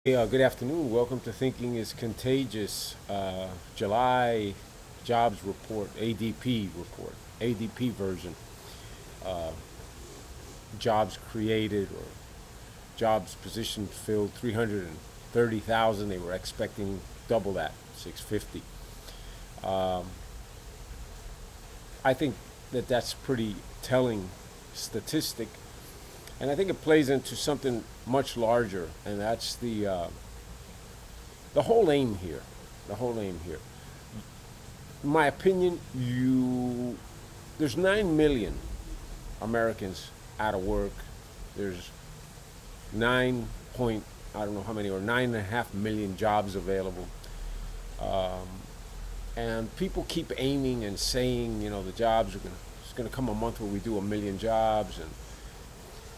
Hey, good afternoon. Welcome to Thinking is Contagious. July jobs report, ADP report, ADP version. Uh, Jobs created or jobs positions filled 330,000. They were expecting double that, 650. Um, I think that that's pretty telling statistic, and I think it plays into something much larger, and that's the whole aim here. The whole aim here. In my opinion, there's 9 million Americans out of work. There's 9 point I don't know how many, or 9.5 million jobs available. Um, and people keep aiming and saying, the jobs are going to. It's going to come a month where we do 1 million jobs, and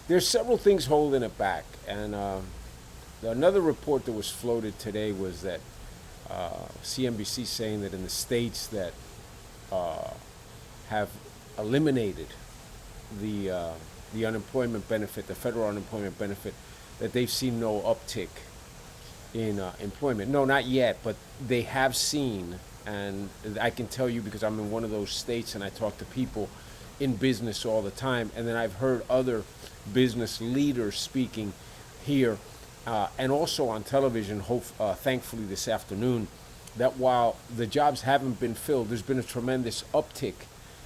there's several things holding it back. And another report that was floated today was that CNBC saying that in the states that uh, have eliminated the uh, the unemployment benefit, the federal unemployment benefit, that they've seen no uptick in employment. No, not yet, but they have seen, and I can tell you because I'm in one of those states and I talk to people in business all the time, and then I've heard other business leaders speaking here and also on television, thankfully this afternoon, that while the jobs haven't been filled, there's been a tremendous uptick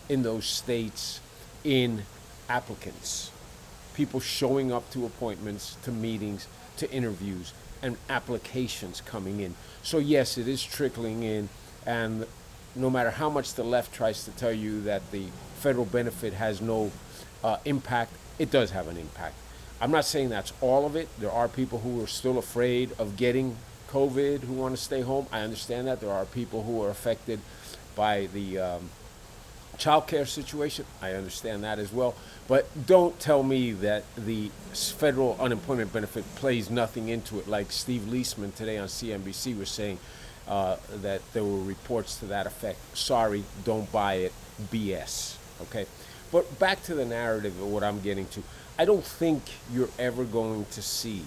in those states in applicants, people showing up to appointments, to meetings, to interviews, and applications coming in. So yes, it is trickling in, and no matter how much the left tries to tell you that the federal benefit has no impact, it does have an impact. I'm not saying that's all of it. There are people who are still afraid of getting COVID who want to stay home. I understand that. There are people who are affected by the child care situation. I understand that as well. But don't tell me that the federal unemployment benefit plays nothing into it, like Steve Leisman today on CNBC was saying that there were reports to that effect. Sorry, don't buy it. BS. Okay? But back to the narrative of what I'm getting to. I don't think you're ever going to see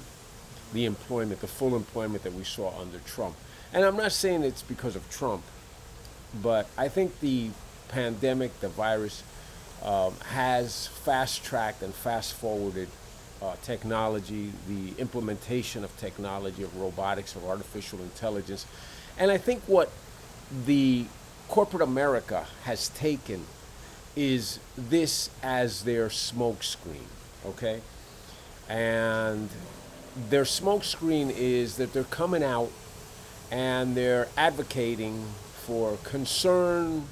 the employment, the full employment that we saw under Trump. And I'm not saying it's because of Trump, but I think the pandemic, the virus, has fast tracked and fast forwarded technology, the implementation of technology, of robotics, of artificial intelligence. And I think what the corporate America has taken is this as their smokescreen, okay? And their smokescreen is that they're coming out and they're advocating for concern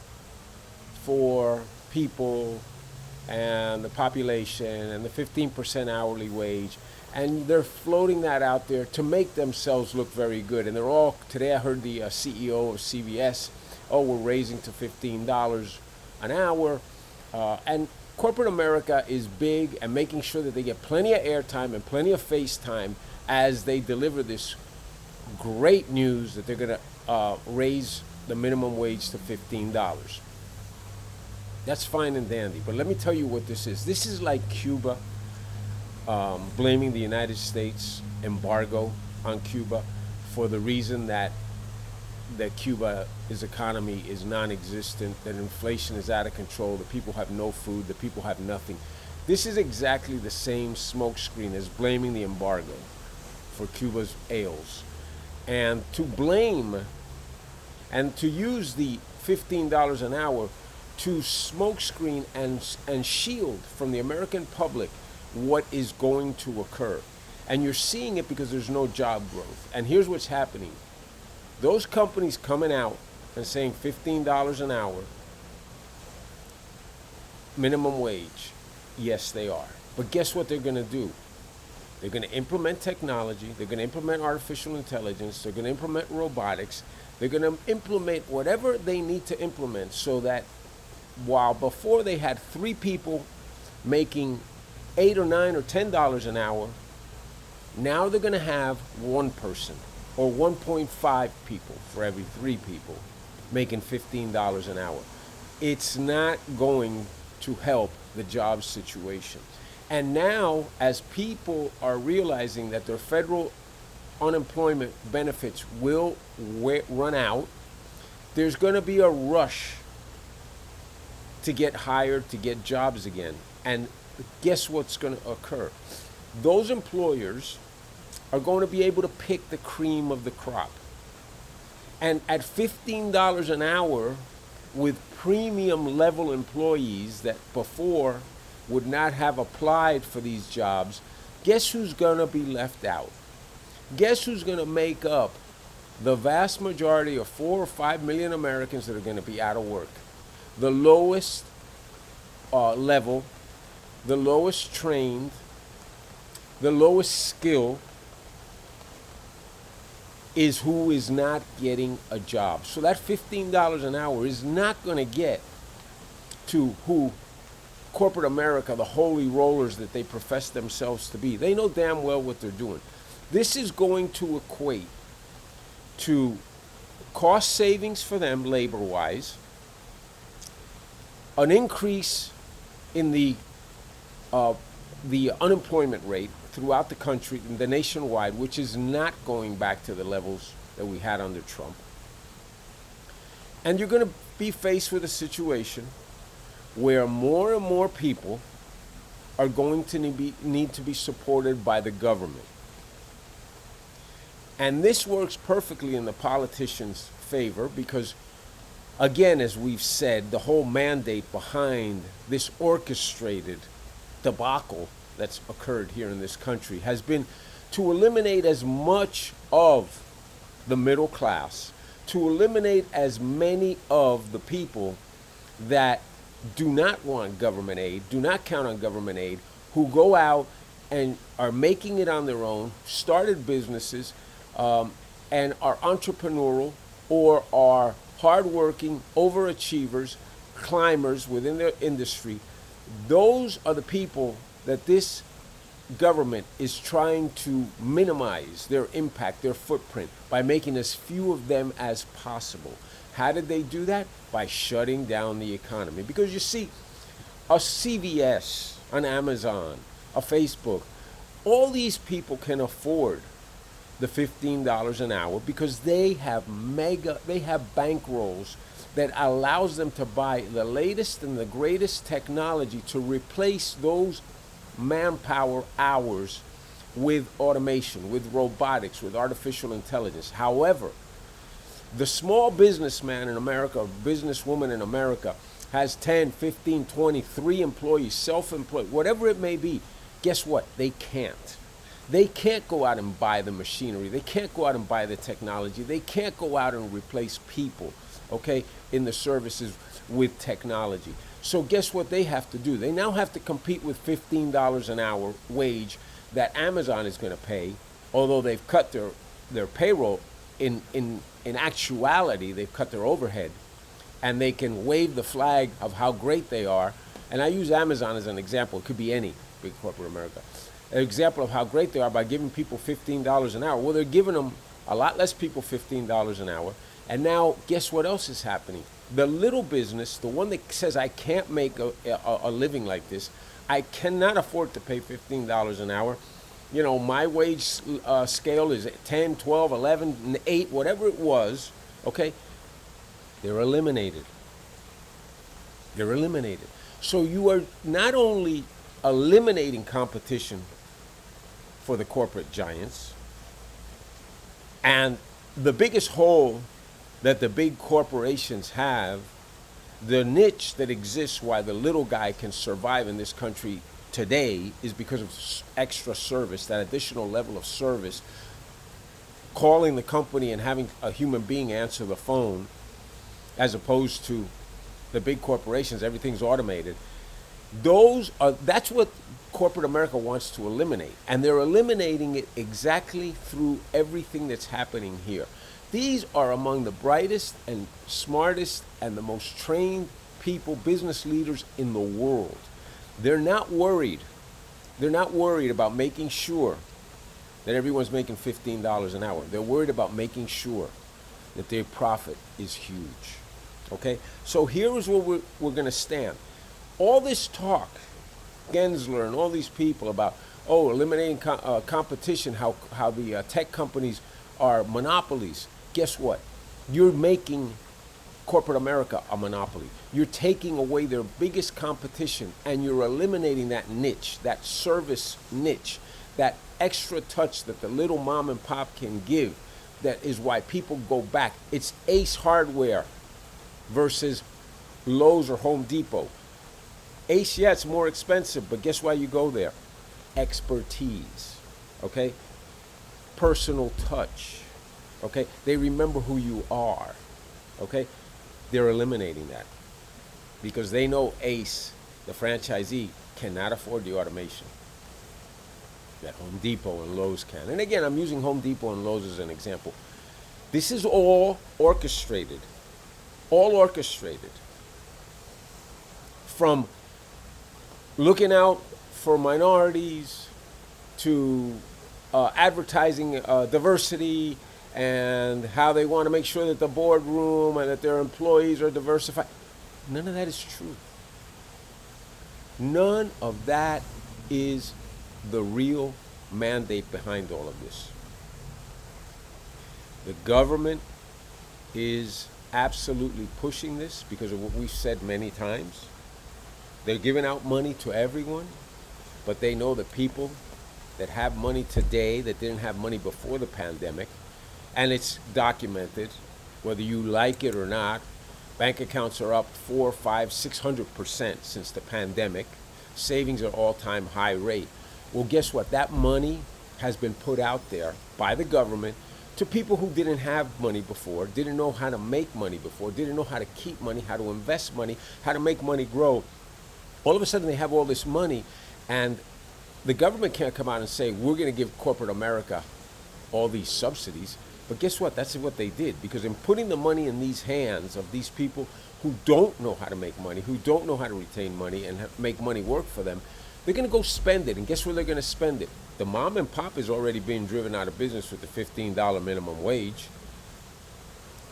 for people and the population and the 15% hourly wage. And they're floating that out there to make themselves look very good. And they're all, today I heard the CEO of CVS, oh, we're raising to $15 an hour. And corporate America is big and making sure that they get plenty of airtime and plenty of face time as they deliver this great news that they're going to raise the minimum wage to $15. That's fine and dandy. But let me tell you what this is. This is like Cuba blaming the United States embargo on Cuba for the reason that Cuba's economy is non-existent, that inflation is out of control, the people have no food, the people have nothing. This is exactly the same smokescreen as blaming the embargo for Cuba's ails. And to blame and to use the $15 an hour to smokescreen and shield from the American public what is going to occur. And you're seeing it because there's no job growth. And here's what's happening. Those companies coming out and saying $15 an hour, minimum wage, yes, they are. But guess what they're going to do? They're going to implement technology. They're going to implement artificial intelligence. They're going to implement robotics. They're going to implement whatever they need to implement so that while before they had 3 people making $8 or $9 or $10 an hour, now they're going to have 1 person or 1.5 people for every 3 people making $15 an hour. It's not going to help the job situation. And now, as people are realizing that their federal unemployment benefits will run out, there's going to be a rush to get hired, to get jobs again. And guess what's going to occur? Those employers are going to be able to pick the cream of the crop. And at $15 an hour, with premium level employees that before would not have applied for these jobs, guess who's going to be left out? Guess who's going to make up the vast majority of 4 or 5 million Americans that are going to be out of work? The lowest level, the lowest trained, the lowest skill is who is not getting a job. So that $15 an hour is not going to get to who corporate America, the holy rollers that they profess themselves to be. They know damn well what they're doing. This is going to equate to cost savings for them labor-wise, an increase in the unemployment rate throughout the country, the nationwide, which is not going back to the levels that we had under Trump. And you're going to be faced with a situation where more and more people are going to need to be supported by the government. And this works perfectly in the politicians' favor because, again, as we've said, the whole mandate behind this orchestrated debacle that's occurred here in this country has been to eliminate as much of the middle class, to eliminate as many of the people that do not want government aid, do not count on government aid, who go out and are making it on their own, started businesses, and are entrepreneurial or are hardworking overachievers, climbers within their industry. Those are the people that this government is trying to minimize their impact, their footprint, by making as few of them as possible. How did they do that? By shutting down the economy. Because you see, a CVS, an Amazon, a Facebook, all these people can afford the $15 an hour because they have bankrolls that allows them to buy the latest and the greatest technology to replace those manpower hours with automation, with robotics, with artificial intelligence. However, the small businessman in America, businesswoman in America, has 10, 15, 20, 3 employees, self-employed, whatever it may be. Guess what? They can't. They can't go out and buy the machinery. They can't go out and buy the technology. They can't go out and replace people, okay, in the services with technology. So guess what they have to do? They now have to compete with $15 an hour wage that Amazon is going to pay, although they've cut their payroll. In actuality, they've cut their overhead, and they can wave the flag of how great they are. And I use Amazon as an example. It could be any big corporate America. An example of how great they are by giving people $15 an hour. Well, they're giving them a lot less people $15 an hour. And now, guess what else is happening? The little business, the one that says, I can't make a living like this, I cannot afford to pay $15 an hour. You know, my wage scale is 10, 12, 11, 8, whatever it was, okay? They're eliminated. They're eliminated. So you are not only eliminating competition for the corporate giants, and the biggest hole that the big corporations have, the niche that exists why the little guy can survive in this country today is because of extra service, that additional level of service, calling the company and having a human being answer the phone, as opposed to the big corporations, everything's automated. That's what corporate America wants to eliminate, and they're eliminating it exactly through everything that's happening here. These are among the brightest and smartest and the most trained people, business leaders in the world. They're not worried. They're not worried about making sure that everyone's making $15 an hour. They're worried about making sure that their profit is huge. Okay? So here is where we're going to stand. All this talk, Gensler and all these people about, Oh, eliminating competition, how the tech companies are monopolies. Guess what? You're making corporate America a monopoly. You're taking away their biggest competition and you're eliminating that niche, that service niche, that extra touch that the little mom and pop can give. That is why people go back. It's Ace Hardware versus Lowe's or Home Depot. Ace, yeah, it's more expensive, but guess why you go there? Expertise, okay? Personal touch, okay? They remember who you are, okay? They're eliminating that because they know Ace, the franchisee, cannot afford the automation that Home Depot and Lowe's can. And again, I'm using Home Depot and Lowe's as an example. This is all orchestrated from looking out for minorities to advertising diversity and how they want to make sure that the boardroom and that their employees are diversified. None of that is true. None of that is the real mandate behind all of this. The government is absolutely pushing this because of what we've said many times. They're giving out money to everyone, but they know the people that have money today that didn't have money before the pandemic, and it's documented, whether you like it or not. Bank accounts are up 4, 5, 600% since the pandemic. Savings are all-time high rate. Well, guess what? That money has been put out there by the government to people who didn't have money before, didn't know how to make money before, didn't know how to keep money, how to invest money, how to make money grow. All of a sudden they have all this money, and the government can't come out and say, we're going to give corporate America all these subsidies. But guess what? That's what they did. Because in putting the money in these hands of these people who don't know how to make money, who don't know how to retain money and make money work for them, they're going to go spend it. And guess where they're going to spend it? The mom and pop is already being driven out of business with the $15 minimum wage.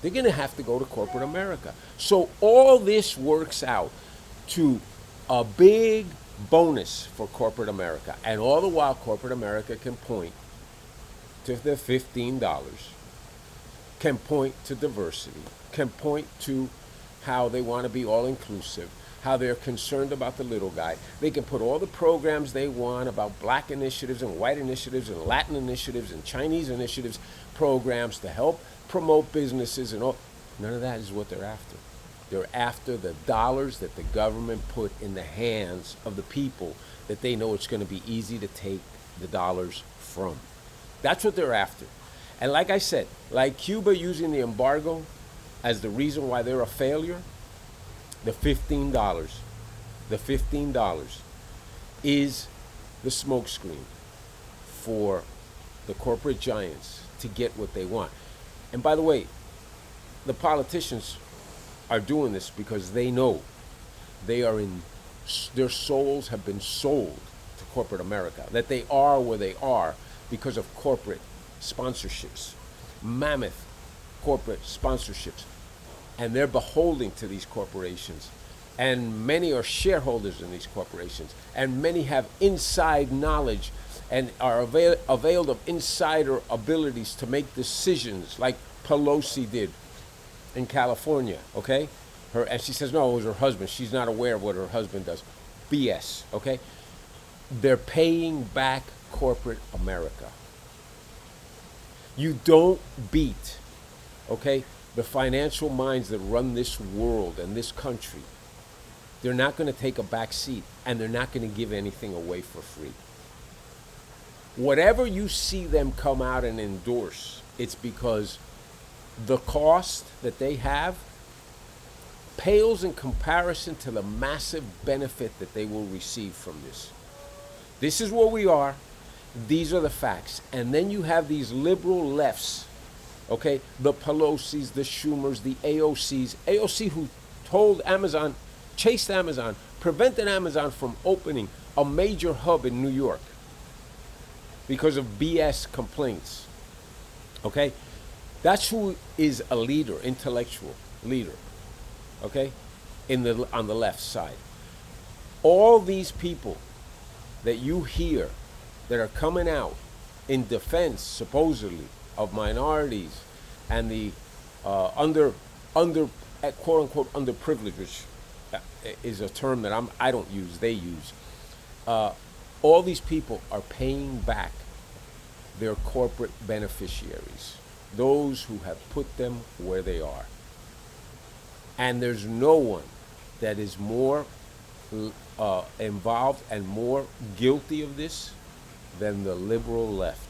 They're going to have to go to corporate America. So all this works out to a big bonus for corporate America. And all the while, corporate America can point to the $15, can point to diversity, can point to how they want to be all-inclusive, how they're concerned about the little guy. They can put all the programs they want about black initiatives and white initiatives and Latin initiatives and Chinese initiatives, programs to help promote businesses and all. None of that is what they're after. They're after the dollars that the government put in the hands of the people that they know it's going to be easy to take the dollars from. That's what they're after. And like I said, like Cuba using the embargo as the reason why they're a failure, the $15 is the smokescreen for the corporate giants to get what they want. And by the way, the politicians are doing this because they know they are in, their souls have been sold to corporate America, that they are where they are because of corporate sponsorships, mammoth corporate sponsorships, and they're beholden to these corporations. And many are shareholders in these corporations, and many have inside knowledge and are availed of insider abilities to make decisions like Pelosi did in California, okay? And she says, no, it was her husband. She's not aware of what her husband does. BS, okay? They're paying back corporate America. You don't beat, okay, the financial minds that run this world and this country. They're not going to take a back seat, and they're not going to give anything away for free. Whatever you see them come out and endorse, it's because the cost that they have pales in comparison to the massive benefit that they will receive from this. This is where we are. These are the facts. And then you have these liberal lefts, okay? The Pelosi's, the Schumers, the AOC's. AOC who told Amazon, chased Amazon, prevented Amazon from opening a major hub in New York because of BS complaints, okay? That's who is a leader, intellectual leader, okay, on the left side. All these people that you hear that are coming out in defense, supposedly, of minorities and the under quote unquote underprivileged, which is a term that I don't use, they use. All these people are paying back their corporate beneficiaries, those who have put them where they are. And there's no one that is more involved and more guilty of this than the liberal left.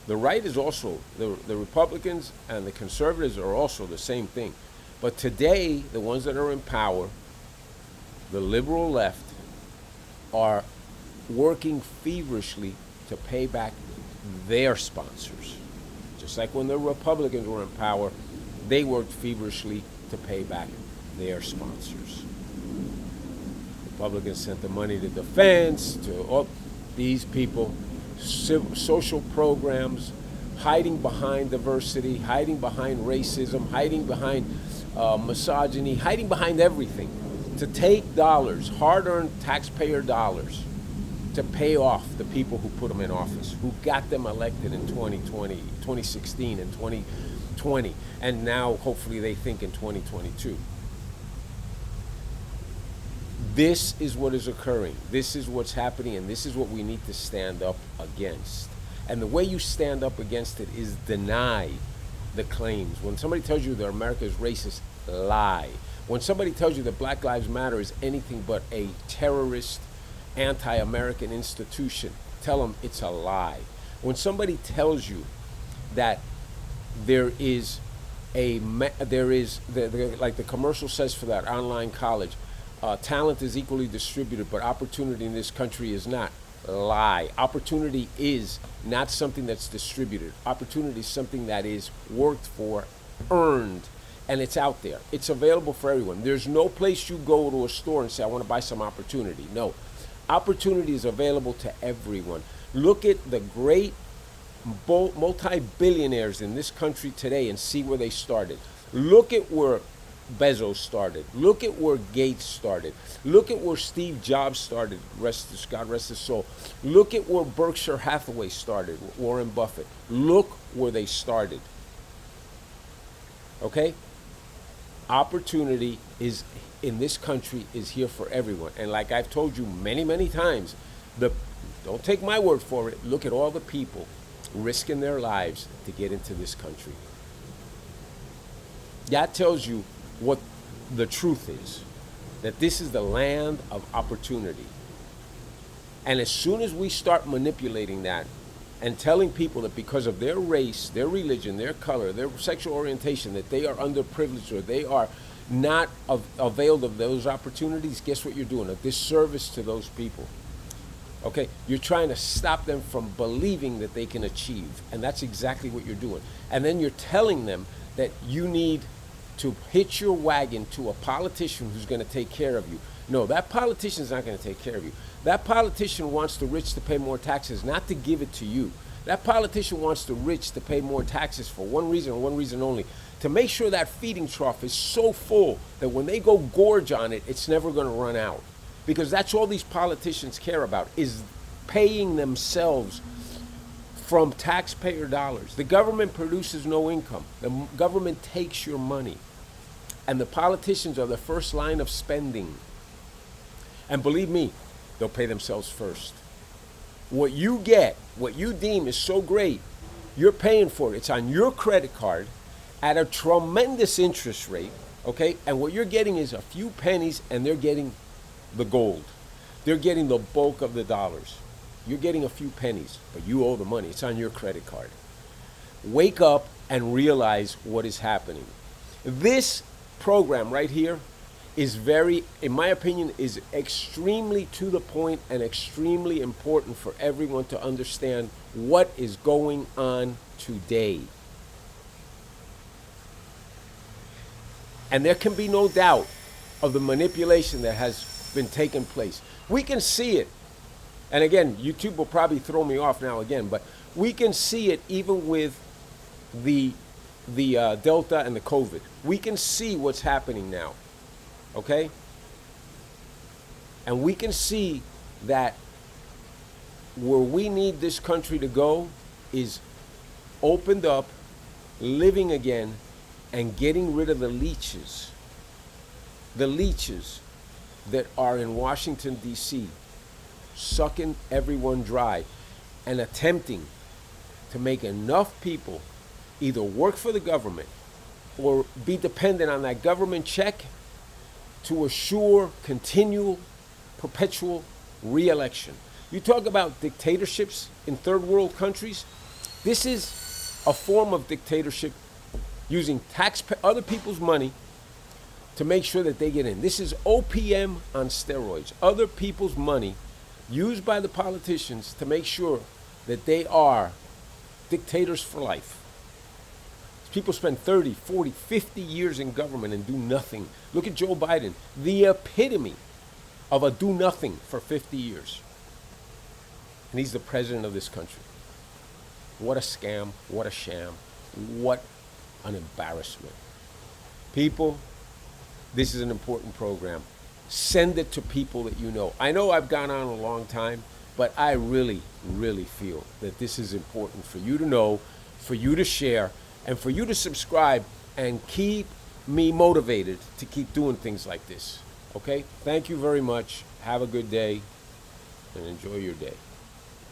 The right is also, the Republicans and the conservatives are also the same thing. But today, the ones that are in power, the liberal left, are working feverishly to pay back their sponsors. Just like when the Republicans were in power, they worked feverishly to pay back their sponsors. Republicans sent the money to defense, to all these people, social programs, hiding behind diversity, hiding behind racism, hiding behind misogyny, hiding behind everything, to take dollars, hard-earned taxpayer dollars, to pay off the people who put them in office, who got them elected in 2020, 2016 and 2020, and now hopefully they think in 2022. This is what is occurring. This is what's happening, and this is what we need to stand up against. And the way you stand up against it is deny the claims. When somebody tells you that America is racist, lie. When somebody tells you that Black Lives Matter is anything but a terrorist, anti-American institution, tell them it's a lie. When somebody tells you that there is like the commercial says for that online college, talent is equally distributed, but opportunity in this country is not. Lie. Opportunity is not something that's distributed. Opportunity is something that is worked for, earned, and it's out there. It's available for everyone. There's no place you go to a store and say, I want to buy some opportunity. No. Opportunity is available to everyone. Look at the great multi-billionaires in this country today and see where they started. Look at where Bezos started. Look at where Gates started. Look at where Steve Jobs started, God rest his soul. Look at where Berkshire Hathaway started, Warren Buffett. Look where they started. Okay? Opportunity is in this country is here for everyone. And like I've told you many, many times, don't take my word for it. Look at all the people risking their lives to get into this country. That tells you what the truth is, that this is the land of opportunity. And as soon as we start manipulating that and telling people that because of their race, their religion, their color, their sexual orientation, that they are underprivileged or they are not availed of those opportunities, guess what you're doing? A disservice to those people. Okay? You're trying to stop them from believing that they can achieve. And that's exactly what you're doing. And then you're telling them that you need to hitch your wagon to a politician who's going to take care of you. No, that politician's not going to take care of you. That politician wants the rich to pay more taxes, not to give it to you. That politician wants the rich to pay more taxes for one reason and one reason only, to make sure that feeding trough is so full that when they go gorge on it, it's never going to run out. Because that's all these politicians care about, is paying themselves from taxpayer dollars. The government produces no income. The government takes your money. And the politicians are the first line of spending. And believe me, they'll pay themselves first. What you get, what you deem is so great, you're paying for it. It's on your credit card at a tremendous interest rate, okay? And what you're getting is a few pennies, and they're getting the gold. They're getting the bulk of the dollars. You're getting a few pennies, but you owe the money. It's on your credit card. Wake up and realize what is happening. This program right here is very, in my opinion, is extremely to the point and extremely important for everyone to understand what is going on today. And there can be no doubt of the manipulation that has been taking place. We can see it. And again, YouTube will probably throw me off now again, but we can see it even with the Delta and the COVID. We can see what's happening now, okay? And we can see that where we need this country to go is opened up, living again, and getting rid of the leeches that are in Washington, D.C., sucking everyone dry and attempting to make enough people either work for the government or be dependent on that government check to assure continual, perpetual re-election. You talk about dictatorships in third world countries. This is a form of dictatorship using other people's money to make sure that they get in. This is OPM on steroids. Other people's money used by the politicians to make sure that they are dictators for life. People spend 30, 40, 50 years in government and do nothing. Look at Joe Biden, the epitome of a do nothing for 50 years. And he's the president of this country. What a scam, what a sham, what an embarrassment. People, this is an important program. Send it to people that you know. I know I've gone on a long time, but I really, really feel that this is important for you to know, for you to share, and for you to subscribe and keep me motivated to keep doing things like this. Okay? Thank you very much. Have a good day and enjoy your day.